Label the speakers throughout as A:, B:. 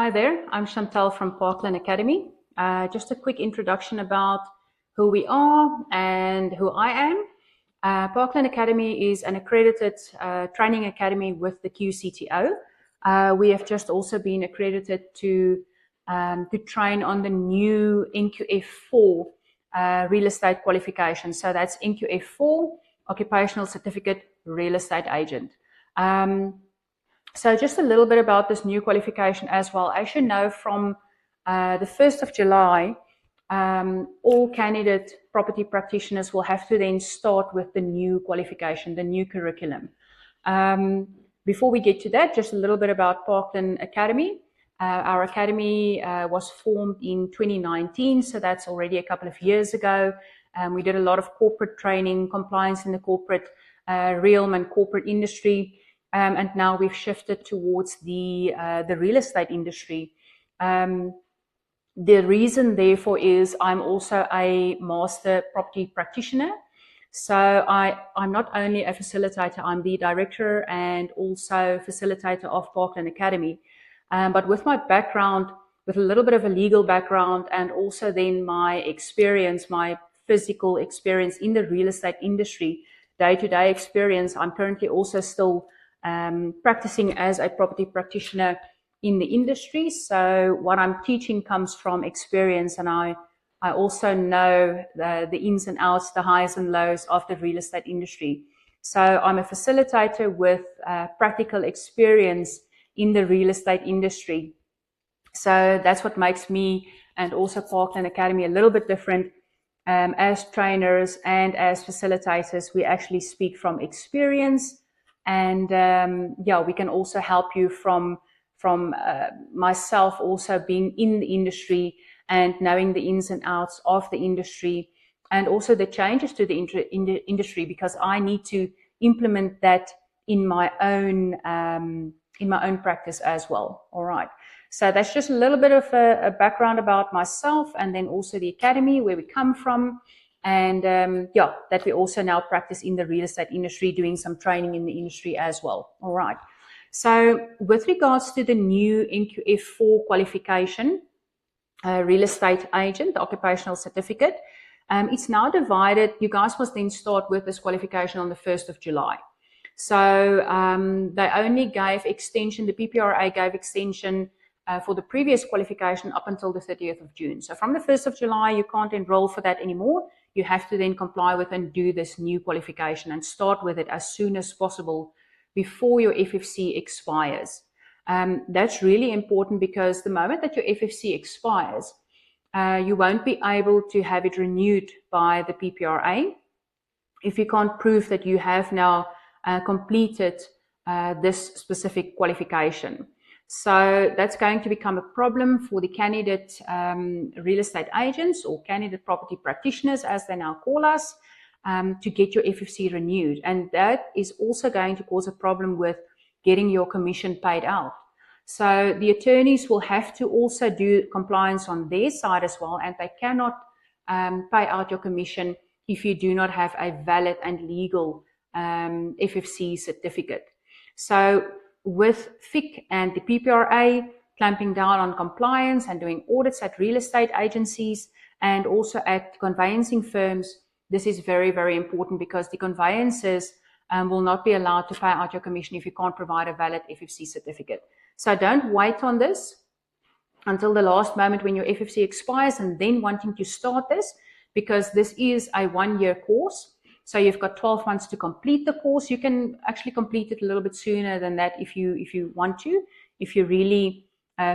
A: Hi there, I'm Chantal from Parkland Academy. Just a quick introduction about who we are and who I am. Parkland Academy is an accredited training academy with the QCTO. We have just also been accredited to train on the new NQF4 real estate qualification. So that's NQF4, Occupational Certificate Real Estate Agent. So just a little bit about this new qualification as well. As you know, from the 1st of July, all candidate property practitioners will have to then start with the new qualification, the new curriculum. Before we get to that, just a little bit about Parkland Academy. Our academy was formed in 2019, so that's already a couple of years ago. We did a lot of corporate training, compliance in the corporate realm and corporate industry. And now we've shifted towards the real estate industry. The reason therefore is I'm also a master property practitioner. So I'm not only a facilitator, I'm the director and also facilitator of Parkland Academy. But with my background, with a little bit of a legal background and also then my experience, my physical experience in the real estate industry, day-to-day experience, I'm currently also still practicing as a property practitioner in the industry. So what I'm teaching comes from experience, and I also know the ins and outs, the highs and lows of the real estate industry. So I'm a facilitator with practical experience in the real estate industry. So that's what makes me and also Parkland Academy a little bit different. As trainers and as facilitators, we actually speak from experience. And we can also help you from myself also being in the industry and knowing the ins and outs of the industry and also the changes to the industry, because I need to implement that in my own practice as well. All right. So that's just a little bit of a background about myself, and then also the academy, where we come from. And that we also now practice in the real estate industry, doing some training in the industry as well. All right. So with regards to the new NQF4 qualification, real estate agent, the occupational certificate, it's now divided. You guys must then start with this qualification on the 1st of July. So they only gave extension, the PPRA gave extension for the previous qualification up until the 30th of June. So from the 1st of July, you can't enroll for that anymore. You have to then comply with and do this new qualification and start with it as soon as possible before your FFC expires. That's really important, because the moment that your FFC expires, you won't be able to have it renewed by the PPRA if you can't prove that you have now completed this specific qualification. So that's going to become a problem for the candidate real estate agents, or candidate property practitioners, as they now call us, to get your FFC renewed. And that is also going to cause a problem with getting your commission paid out. So the attorneys will have to also do compliance on their side as well, and they cannot pay out your commission if you do not have a valid and legal FFC certificate. So with FIC and the PPRA clamping down on compliance and doing audits at real estate agencies and also at conveyancing firms, this is very, very important, because the conveyancers will not be allowed to pay out your commission if you can't provide a valid FFC certificate. So don't wait on this until the last moment when your FFC expires and then wanting to start this, because this is a one-year course. So you've got 12 months to complete the course. You can actually complete it a little bit sooner than that if you want to. If you really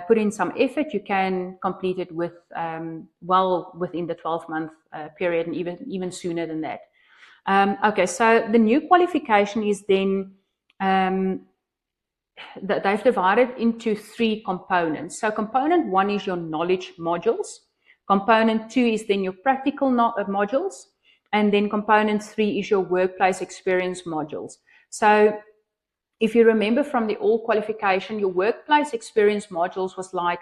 A: put in some effort, you can complete it with well within the 12-month period, and even sooner than that. Okay, so the new qualification is then they've divided into 3 components. So component 1 is your knowledge modules. Component 2 is then your practical modules. And then component 3 is your workplace experience modules. So if you remember from the old qualification, your workplace experience modules was like,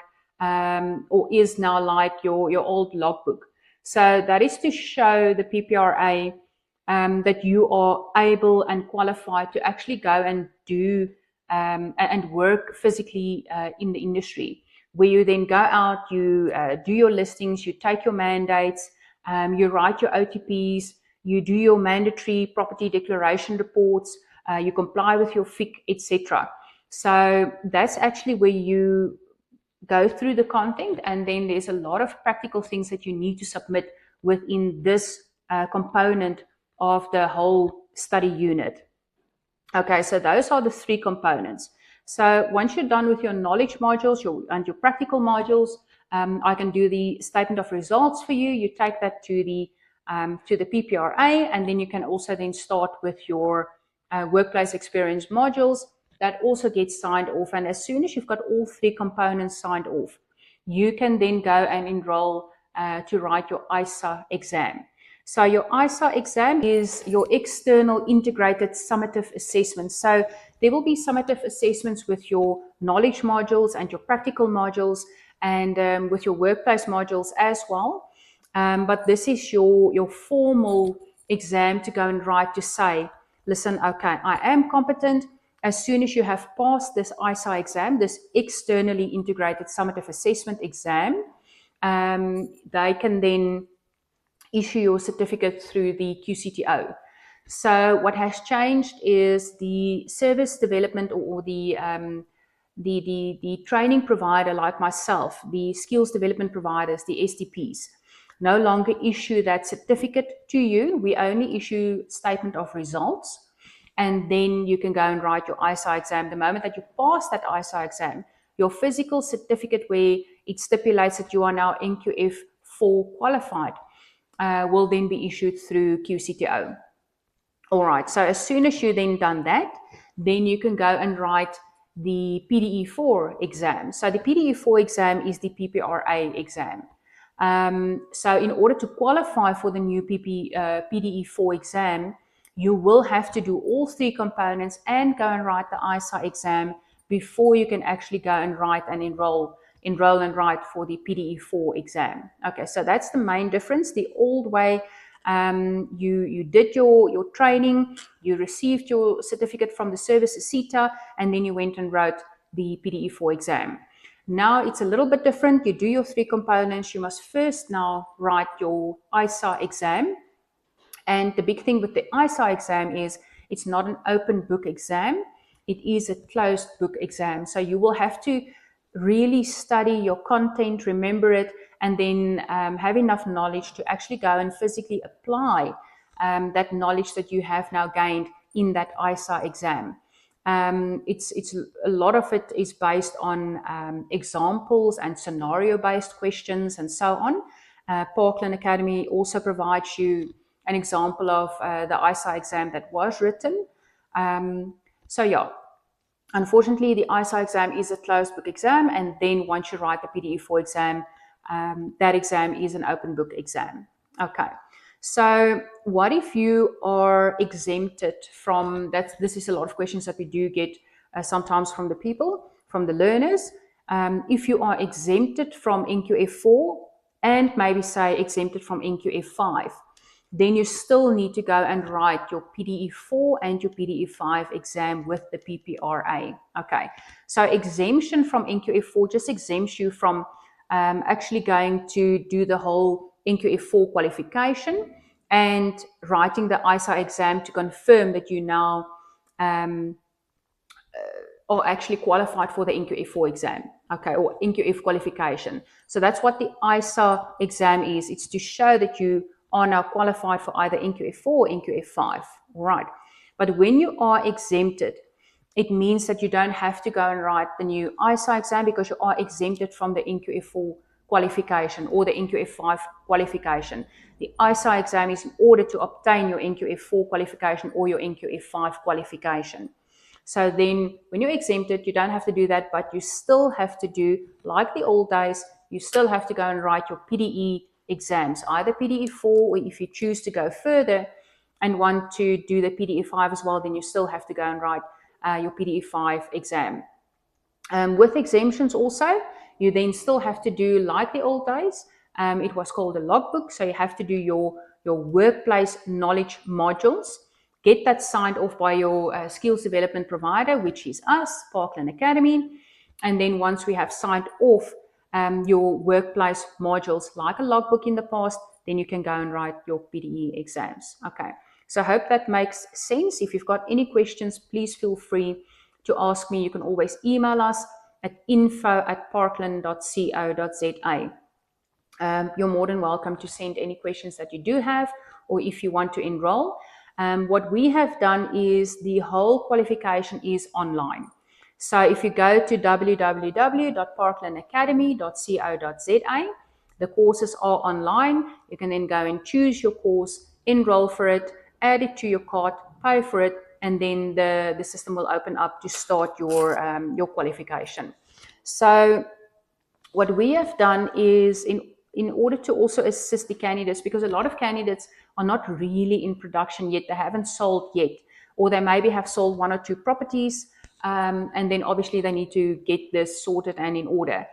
A: or is now like your old logbook. So that is to show the PPRA that you are able and qualified to actually go and do and work physically in the industry. where you then go out, you do your listings, you take your mandates, you write your OTPs, you do your mandatory property declaration reports, you comply with your FIC, etc. So that's actually where you go through the content, and then there's a lot of practical things that you need to submit within this component of the whole study unit. Okay, so those are the three components. So once you're done with your knowledge modules and your practical modules, I can do the statement of results for you. You take that to the PPRA, and then you can also then start with your workplace experience modules. That also gets signed off. And as soon as you've got all three components signed off, you can then go and enroll to write your ISA exam. So your ISA exam is your external integrated summative assessment. So there will be summative assessments with your knowledge modules and your practical modules, and with your workplace modules as well. But this is your formal exam to go and write to say, listen, okay, I am competent. As soon as you have passed this ISA exam, this externally integrated summative assessment exam, they can then issue your certificate through the QCTO. So what has changed is the service development or the training provider like myself, the skills development providers, the SDPs, no longer issue that certificate to you. We only issue statement of results, and then you can go and write your ISA exam. The moment that you pass that ISA exam, your physical certificate where it stipulates that you are now NQF4 qualified will then be issued through QCTO. All right, so as soon as you then done that, then you can go and write the PDE4 exam. So the PDE4 exam is the PPRA exam. So in order to qualify for the new PDE4 exam, you will have to do all three components and go and write the ISA exam before you can actually go and write and enroll and write for the PDE4 exam. Okay, so that's the main difference. The old way, you did your training, you received your certificate from the service CETA, and then you went and wrote the PDE4 exam. Now it's a little bit different. You do your three components. You must first now write your ISA exam. And the big thing with the ISA exam is it's not an open book exam. It is a closed book exam. So you will have to really study your content, remember it, and then have enough knowledge to actually go and physically apply that knowledge that you have now gained in that ISA exam. It's a lot of it is based on examples and scenario-based questions and so on. Parkland Academy also provides you an example of the ISA exam that was written. So yeah, unfortunately, the ISA exam is a closed book exam, and then once you write the PDE4 exam, that exam is an open book exam. Okay, so what if you are exempted from that? This is a lot of questions that we do get sometimes from the people, from the learners. If you are exempted from NQF4 and maybe say exempted from NQF5, then you still need to go and write your PDE4 and your PDE5 exam with the PPRA. Okay, so exemption from NQF4 just exempts you from actually going to do the whole NQF4 qualification and writing the ISA exam to confirm that you now are actually qualified for the NQF4 exam, okay, or NQF qualification. So that's what the ISA exam is. It's to show that you are now qualified for either NQF4 or NQF5, right? But when you are exempted, it means that you don't have to go and write the new ISA exam because you are exempted from the NQF4 qualification or the NQF5 qualification. The ISA exam is in order to obtain your NQF4 qualification or your NQF5 qualification. So then when you're exempted, you don't have to do that, but you still have to do, like the old days, you still have to go and write your PDE exams, either PDE4, or if you choose to go further and want to do the PDE5 as well, then you still have to go and write your PDE5 exam. With exemptions also, you then still have to do, like the old days, it was called a logbook, so you have to do your workplace knowledge modules, get that signed off by your skills development provider, which is us, Parkland Academy, and then once we have signed off your workplace modules like a logbook in the past, then you can go and write your PDE exams. Okay, so I hope that makes sense. If you've got any questions, please feel free to ask me. You can always email us at info@parkland.co.za. You're more than welcome to send any questions that you do have, or if you want to enroll. What we have done is the whole qualification is online. So if you go to www.parklandacademy.co.za, the courses are online. You can then go and choose your course, enroll for it, add it to your cart, pay for it, and then the system will open up to start your qualification. So what we have done is in order to also assist the candidates, because a lot of candidates are not really in production yet, they haven't sold yet, or they maybe have sold 1 or 2 properties, and then obviously they need to get this sorted and in order.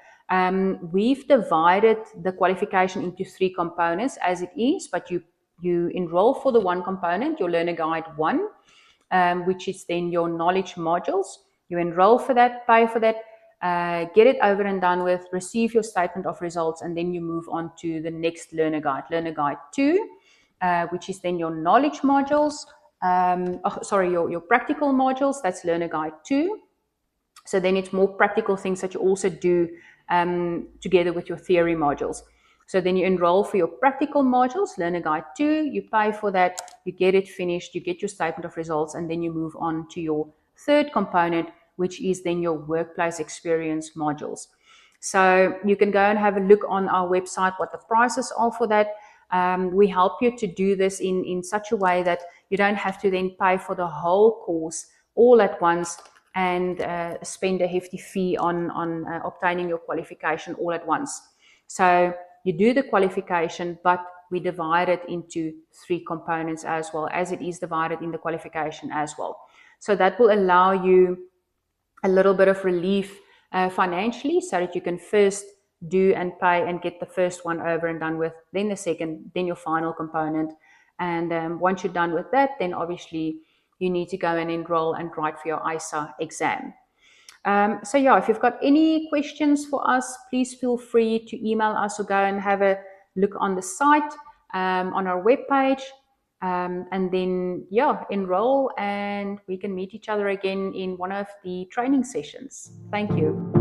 A: We've divided the qualification into 3 components as it is, but you enroll for the 1 component, your Learner Guide 1, which is then your knowledge modules. You enroll for that, pay for that, get it over and done with, receive your statement of results, and then you move on to the next Learner Guide 2, which is then your knowledge modules, your practical modules, that's Learner Guide 2. So then it's more practical things that you also do together with your theory modules. So then you enroll for your practical modules, Learner Guide 2, you pay for that, you get it finished, you get your statement of results, and then you move on to your 3rd component, which is then your workplace experience modules. So you can go and have a look on our website what the prices are for that. We help you to do this in such a way that you don't have to then pay for the whole course all at once and spend a hefty fee on obtaining your qualification all at once. So you do the qualification, but we divide it into 3 components as well, as it is divided in the qualification as well. So that will allow you a little bit of relief financially, so that you can first do and pay and get the first one over and done with, then the second, then your final component. And once you're done with that, then obviously you need to go and enroll and write for your ISA exam. So yeah, if you've got any questions for us, please feel free to email us or go and have a look on the site, on our webpage. And then, yeah, enroll and we can meet each other again in one of the training sessions. Thank you.